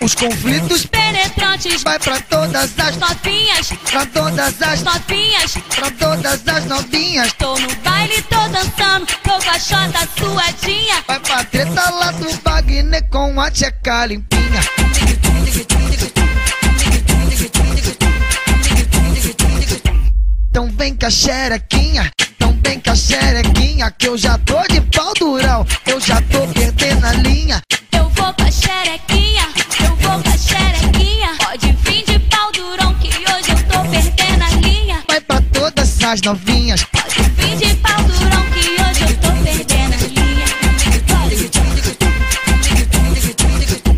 Os conflitos penetrantes vai pra todas as novinhas, pra todas as novinhas. pra todas as novinhas. Tô no baile, tô dançando, tô com a chota suadinha. Vai pra treta lá do Wagner com a tcheca limpinha. Então vem com a xerequinha, então vem com a xerequinha, que eu já tô de pau durão, eu já tô perdendo a linha. Eu vou com a xerequinha, eu vou com a xerequinha. Pode vir de pau durão que hoje eu tô perdendo a linha. Vai pra todas as novinhas, Pode vir de pau durão que hoje eu tô perdendo a linha.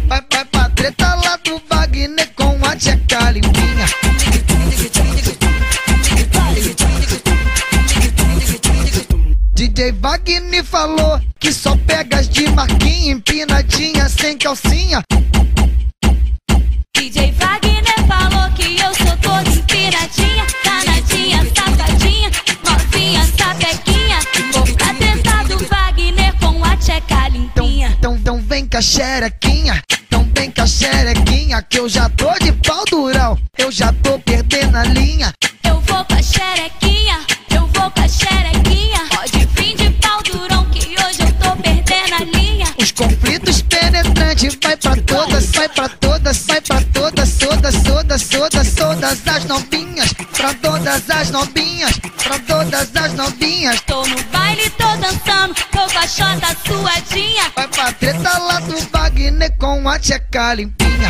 vai pra treta lá do Wagner com a tcheca limpinha. DJ Wagner falou que só pega as de marquinha, empinadinha, sem calcinha. DJ Wagner falou que eu sou toda empinadinha, danadinha, safadinha, novinha, sapequinha. Vou pra tentar do Wagner com a tcheca limpinha. Então vem com a xerequinha, então vem com a xerequinha, que eu já tô de pau durão, eu já tô perdendo a linha. Eu vou com a xerequinha, eu vou com a xerequinha. Pode vir de pau durão que hoje eu tô perdendo a linha. Os conflitos penetrantes vai pra todas, vai pra todas, vai pra todas, todas as novinhas, pra todas as novinhas, pra todas as novinhas. Tô no baile, tô dançando, tô com a chota suadinha. Vai pra treta lá do Wagner com a tcheca limpinha.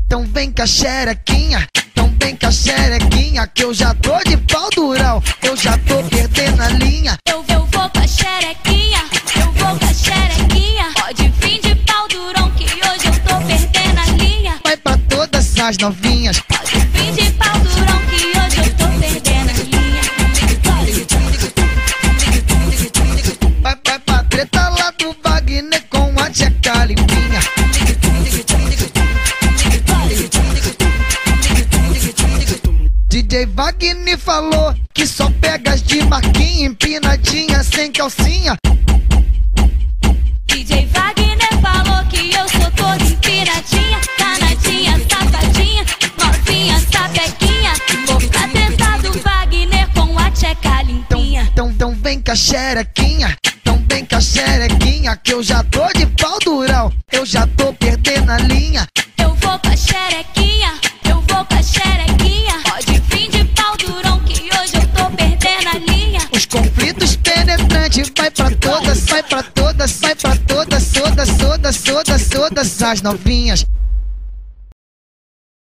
Então vem com a xerequinha, então vem com a xerequinha, que eu já tô de pau durão, eu já tô perdendo a linha. Eu vou com a xerequinha, eu vou com a xerequinha. Pode vir de pau durão que hoje eu tô perdendo a linha. Vai pra todas as novinhas, Pode vir de pau durão que hoje eu tô perdendo a linha. vai pra treta lá do Wagner com a tcheca limpinha. DJ Wagner falou que só pega as de marquinha, empinadinha, sem calcinha. DJ Wagner falou que eu sou toda empinadinha, danadinha, safadinha, novinha, sapequinha. Vou pra tentar do Wagner com a tcheca limpinha. Então vem com a xerequinha, então vem com a xerequinha, que eu já tô de pau durão, eu já tô perdendo a linha. Eu vou com a xerequinha, eu vou com a xerequinha. Pode vir de pau durão que hoje eu tô perdendo a linha. Os conflitos penetrantes vai pra todas, vai pra todas, vai pra todas as novinhas.